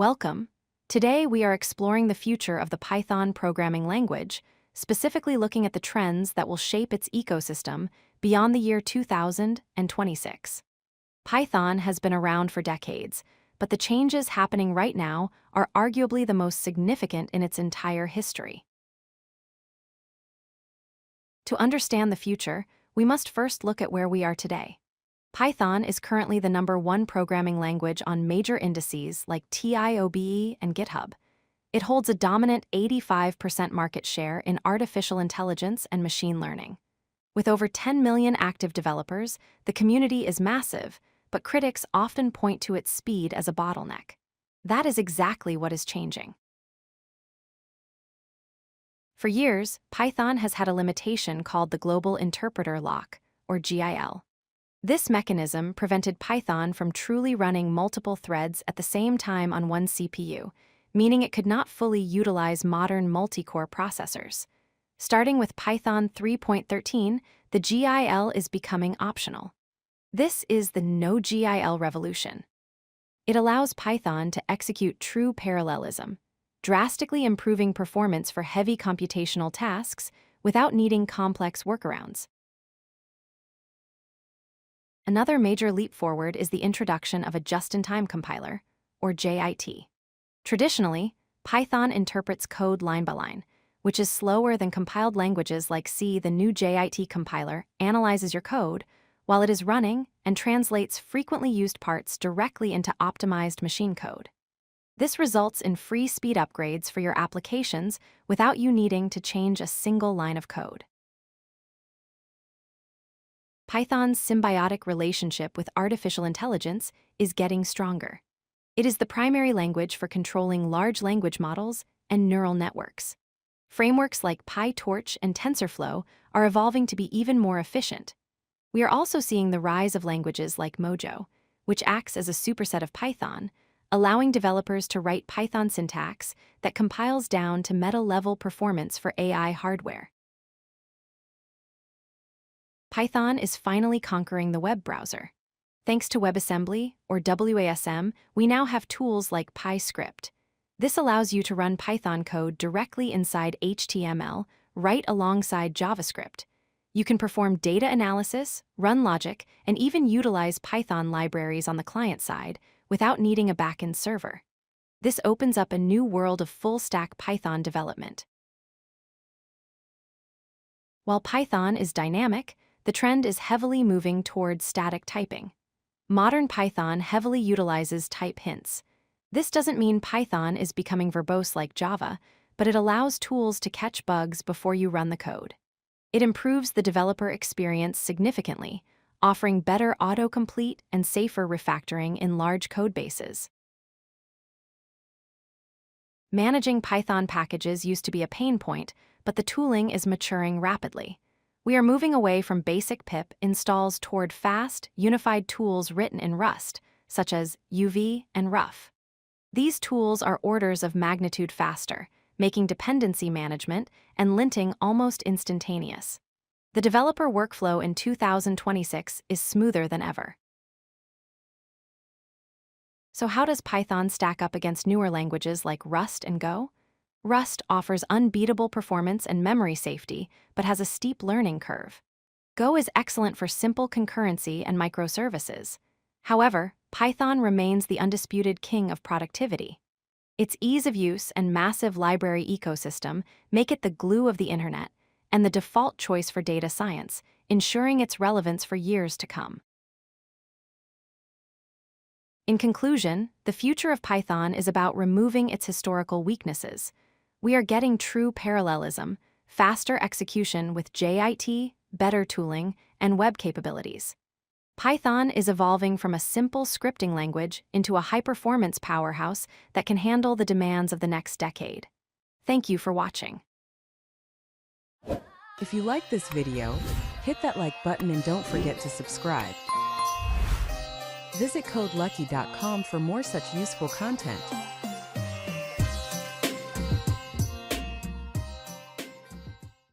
Welcome. Today we are exploring the future of the Python programming language, specifically looking at the trends that will shape its ecosystem beyond the year 2026. Python has been around for decades, but the changes happening right now are arguably the most significant in its entire history. To understand the future, we must first look at where we are today. Python is currently the #1 programming language on major indices like TIOBE and GitHub. It holds a dominant 85% market share in artificial intelligence and machine learning. With over 10 million active developers, the community is massive, but critics often point to its speed as a bottleneck. That is exactly what is changing. For years, Python has had a limitation called the Global Interpreter Lock, or GIL. This mechanism prevented Python from truly running multiple threads at the same time on one CPU, meaning it could not fully utilize modern multi-core processors. Starting with Python 3.13, the GIL is becoming optional. This is the NoGIL Revolution. It allows Python to execute true parallelism, drastically improving performance for heavy computational tasks without needing complex workarounds. Another major leap forward is the introduction of a just-in-time compiler, or JIT. Traditionally, Python interprets code line by line, which is slower than compiled languages like C. The new JIT compiler analyzes your code while it is running and translates frequently used parts directly into optimized machine code. This results in free speed upgrades for your applications without you needing to change a single line of code. Python's symbiotic relationship with artificial intelligence is getting stronger. It is the primary language for controlling large language models and neural networks. Frameworks like PyTorch and TensorFlow are evolving to be even more efficient. We are also seeing the rise of languages like Mojo, which acts as a superset of Python, allowing developers to write Python syntax that compiles down to meta-level performance for AI hardware. Python is finally conquering the web browser. Thanks to WebAssembly, or WASM, we now have tools like PyScript. This allows you to run Python code directly inside HTML, right alongside JavaScript. You can perform data analysis, run logic, and even utilize Python libraries on the client side without needing a backend server. This opens up a new world of full-stack Python development. While Python is dynamic, the trend is heavily moving towards static typing. Modern Python heavily utilizes type hints. This doesn't mean Python is becoming verbose like Java, but it allows tools to catch bugs before you run the code. It improves the developer experience significantly, offering better autocomplete and safer refactoring in large code bases. Managing Python packages used to be a pain point, but the tooling is maturing rapidly. We are moving away from basic pip installs toward fast, unified tools written in Rust, such as UV and Rough. These tools are orders of magnitude faster, making dependency management and linting almost instantaneous. The developer workflow in 2026 is smoother than ever. So how does Python stack up against newer languages like Rust and Go? Rust offers unbeatable performance and memory safety, but has a steep learning curve. Go is excellent for simple concurrency and microservices. However, Python remains the undisputed king of productivity. Its ease of use and massive library ecosystem make it the glue of the internet and the default choice for data science, ensuring its relevance for years to come. In conclusion, the future of Python is about removing its historical weaknesses. We are getting true parallelism, faster execution with JIT, better tooling, and web capabilities. Python is evolving from a simple scripting language into a high-performance powerhouse that can handle the demands of the next decade. Thank you for watching. If you like this video, hit that like button and don't forget to subscribe. Visit codelucky.com for more such useful content.